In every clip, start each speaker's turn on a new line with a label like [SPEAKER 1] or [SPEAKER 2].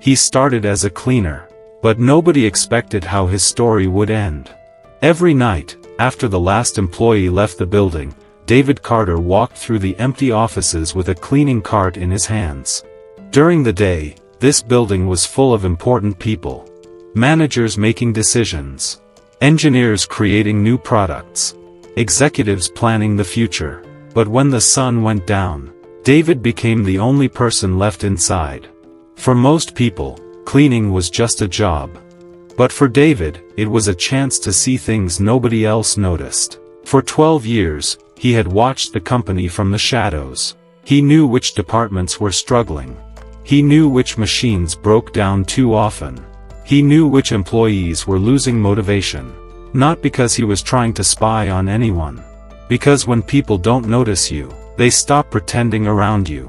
[SPEAKER 1] He started as a cleaner, but nobody expected how his story would end. Every night, after the last employee left the building, David Carter walked through the empty offices with a cleaning cart in his hands. During the day, this building was full of important people. Managers making decisions. Engineers creating new products. Executives planning the future. But when the sun went down, David became the only person left inside. For most people, cleaning was just a job. But for David, it was a chance to see things nobody else noticed. For 12 years, he had watched the company from the shadows. He knew which departments were struggling. He knew which machines broke down too often. He knew which employees were losing motivation. Not because he was trying to spy on anyone. Because when people don't notice you, they stop pretending around you.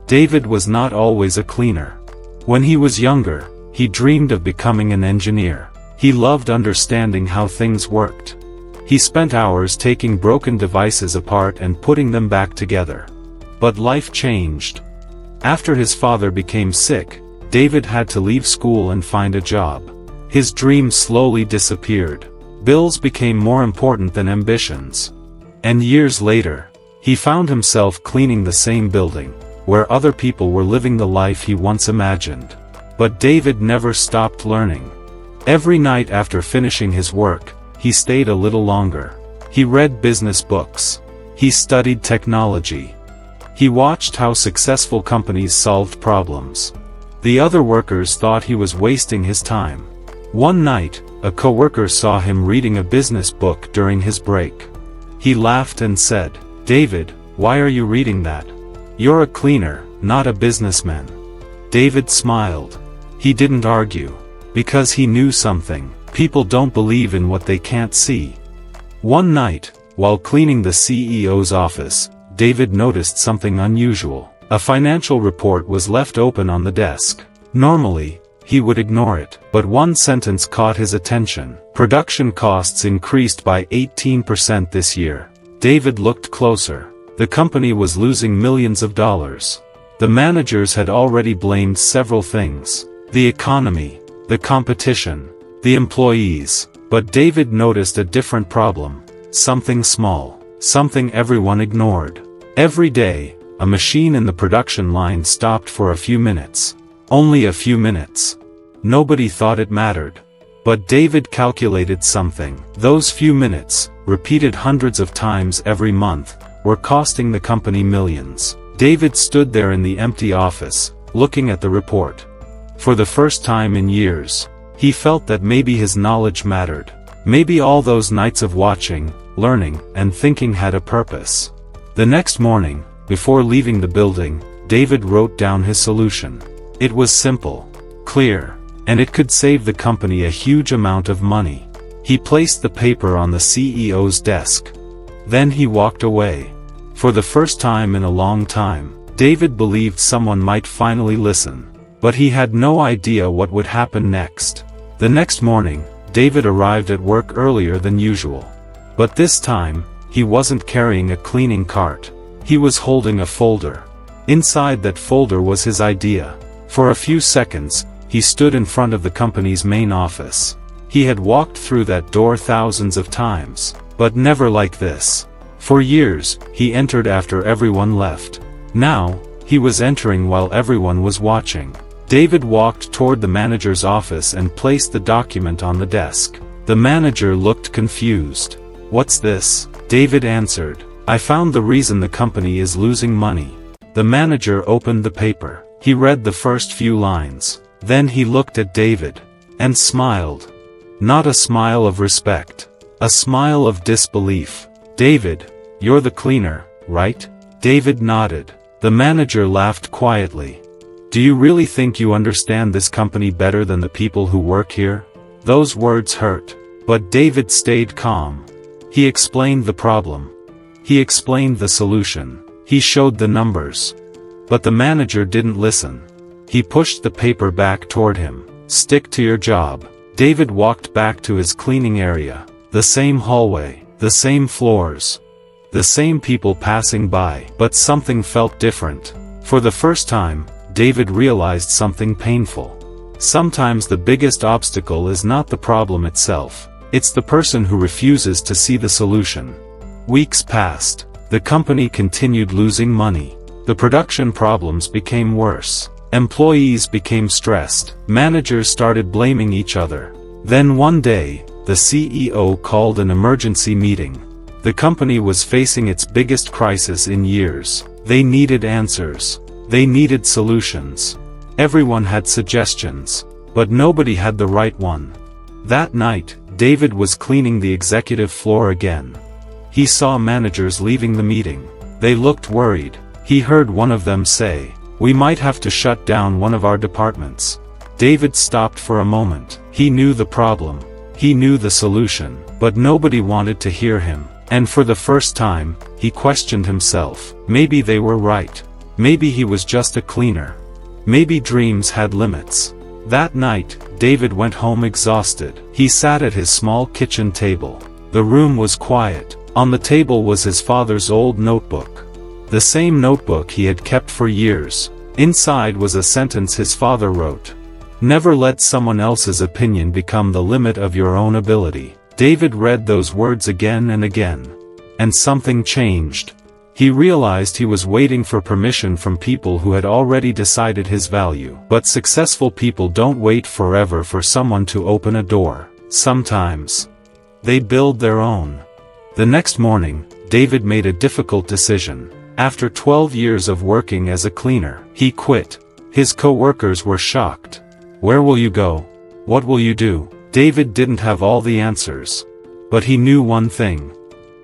[SPEAKER 1] David was not always a cleaner. When he was younger, he dreamed of becoming an engineer. He loved understanding how things worked. He spent hours taking broken devices apart and putting them back together. But life changed. After his father became sick, David had to leave school and find a job. His dreams slowly disappeared. Bills became more important than ambitions. And years later, he found himself cleaning the same building, where other people were living the life he once imagined. But David never stopped learning. Every night after finishing his work, he stayed a little longer. He read business books. He studied technology. He watched how successful companies solved problems. The other workers thought he was wasting his time. One night, a coworker saw him reading a business book during his break. He laughed and said, "David, why are you reading that? You're a cleaner, not a businessman." David smiled. He didn't argue. Because he knew something. People don't believe in what they can't see. One night, while cleaning the CEO's office, David noticed something unusual. A financial report was left open on the desk. Normally, he would ignore it, but one sentence caught his attention. Production costs increased by 18% this year. David looked closer. The company was losing millions of dollars. The managers had already blamed several things. The economy, the competition, the employees. But David noticed a different problem. Something small. Something everyone ignored. Every day, a machine in the production line stopped for a few minutes. Only a few minutes. Nobody thought it mattered. But David calculated something. Those few minutes, repeated hundreds of times every month, were costing the company millions. David stood there in the empty office, looking at the report. For the first time in years, he felt that maybe his knowledge mattered. Maybe all those nights of watching, learning, and thinking had a purpose. The next morning, before leaving the building, David wrote down his solution. It was simple, clear, and it could save the company a huge amount of money. He placed the paper on the CEO's desk. Then he walked away. For the first time in a long time, David believed someone might finally listen. But he had no idea what would happen next. The next morning, David arrived at work earlier than usual. But this time, he wasn't carrying a cleaning cart. He was holding a folder. Inside that folder was his idea. For a few seconds, he stood in front of the company's main office. He had walked through that door thousands of times, but never like this. For years, he entered after everyone left. Now, he was entering while everyone was watching. David walked toward the manager's office and placed the document on the desk. The manager looked confused. "What's this?" David answered. "I found the reason the company is losing money." The manager opened the paper. He read the first few lines. Then he looked at David. And smiled. Not a smile of respect. A smile of disbelief. "David, you're the cleaner, right?" David nodded. The manager laughed quietly. "Do you really think you understand this company better than the people who work here?" Those words hurt. But David stayed calm. He explained the problem. He explained the solution. He showed the numbers. But the manager didn't listen. He pushed the paper back toward him. "Stick to your job." David walked back to his cleaning area. The same hallway, the same floors, the same people passing by. But something felt different. For the first time, David realized something painful. Sometimes the biggest obstacle is not the problem itself, it's the person who refuses to see the solution. Weeks passed. The company continued losing money. The production problems became worse. Employees became stressed. Managers started blaming each other. Then one day, the CEO called an emergency meeting. The company was facing its biggest crisis in years. They needed answers. They needed solutions. Everyone had suggestions, but nobody had the right one. That night, David was cleaning the executive floor again. He saw managers leaving the meeting. They looked worried. He heard one of them say, "We might have to shut down one of our departments." David stopped for a moment. He knew the problem. He knew the solution, but nobody wanted to hear him. And for the first time, he questioned himself. Maybe they were right. Maybe he was just a cleaner. Maybe dreams had limits. That night, David went home exhausted. He sat at his small kitchen table. The room was quiet. On the table was his father's old notebook. The same notebook he had kept for years. Inside was a sentence his father wrote. "Never let someone else's opinion become the limit of your own ability." David read those words again and again. And something changed. He realized he was waiting for permission from people who had already decided his value. But successful people don't wait forever for someone to open a door. Sometimes they build their own. The next morning, David made a difficult decision. After 12 years of working as a cleaner, he quit. His co-workers were shocked. "Where will you go? What will you do?" David didn't have all the answers. But he knew one thing.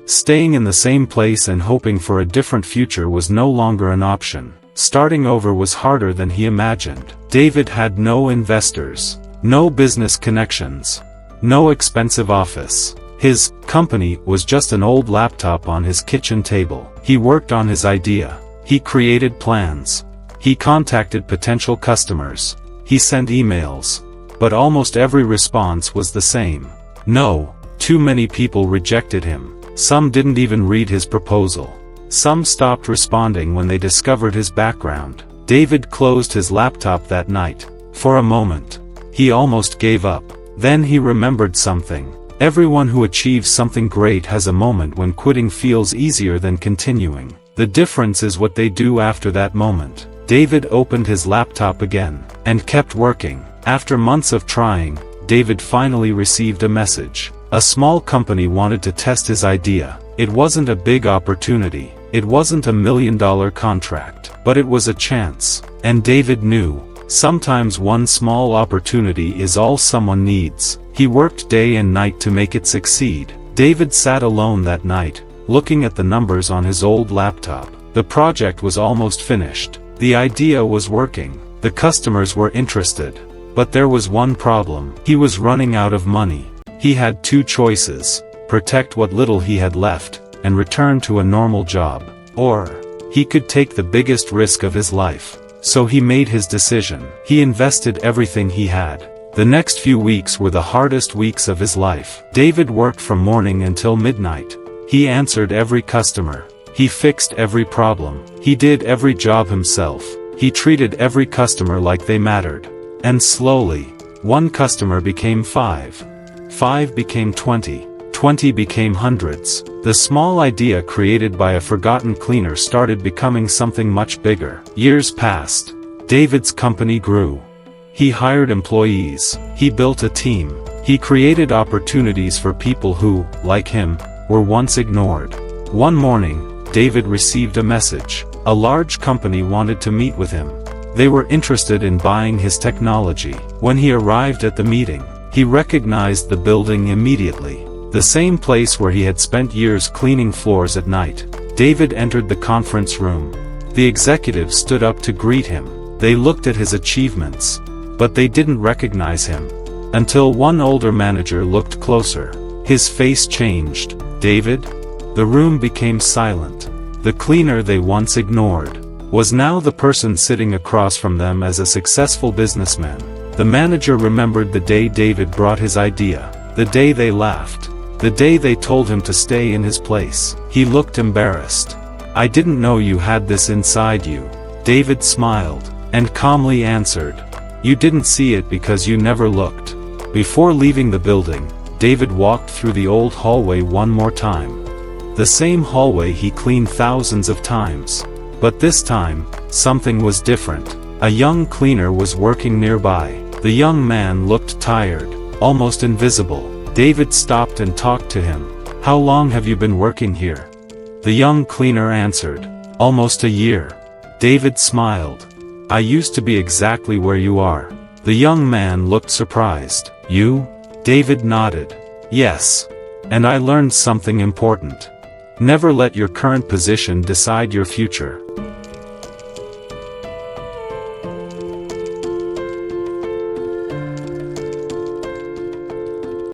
[SPEAKER 1] Staying in the same place and hoping for a different future was no longer an option. Starting over was harder than he imagined. David had no investors, no business connections, no expensive office. His company was just an old laptop on his kitchen table. He worked on his idea. He created plans. He contacted potential customers. He sent emails. But almost every response was the same. No. Too many people rejected him. Some didn't even read his proposal. Some stopped responding when they discovered his background. David closed his laptop that night. For a moment, he almost gave up. Then he remembered something. Everyone who achieves something great has a moment when quitting feels easier than continuing. The difference is what they do after that moment. David opened his laptop again, and kept working. After months of trying, David finally received a message. A small company wanted to test his idea. It wasn't a big opportunity. It wasn't $1 million contract. But it was a chance. And David knew. Sometimes one small opportunity is all someone needs. He worked day and night to make it succeed. David sat alone that night, looking at the numbers on his old laptop. The project was almost finished. The idea was working. The customers were interested. But there was one problem. He was running out of money. He had two choices: protect what little he had left, and return to a normal job. Or he could take the biggest risk of his life. So he made his decision. He invested everything he had. The next few weeks were the hardest weeks of his life. David worked from morning until midnight. He answered every customer. He fixed every problem. He did every job himself. He treated every customer like they mattered. And slowly, one customer became 5. 5 became 20. 20 became hundreds. The small idea created by a forgotten cleaner started becoming something much bigger. Years passed. David's company grew. He hired employees. He built a team. He created opportunities for people who, like him, were once ignored. One morning, David received a message. A large company wanted to meet with him. They were interested in buying his technology. When he arrived at the meeting, he recognized the building immediately. The same place where he had spent years cleaning floors at night. David entered the conference room. The executives stood up to greet him. They looked at his achievements. But they didn't recognize him. Until one older manager looked closer. His face changed. "David?" The room became silent. The cleaner they once ignored was now the person sitting across from them as a successful businessman. The manager remembered the day David brought his idea. The day they laughed. The day they told him to stay in his place. He looked embarrassed. "I didn't know you had this inside you." David smiled, and calmly answered, You didn't see it because you never looked. Before leaving the building, David walked through the old hallway one more time. The same hallway he cleaned thousands of times. But this time, something was different. A young cleaner was working nearby. The young man looked tired, almost invisible. David stopped and talked to him. "How long have you been working here?" The young cleaner answered, "Almost a year." David smiled. "I used to be exactly where you are." The young man looked surprised. "You?" David nodded. "Yes. And I learned something important. Never let your current position decide your future."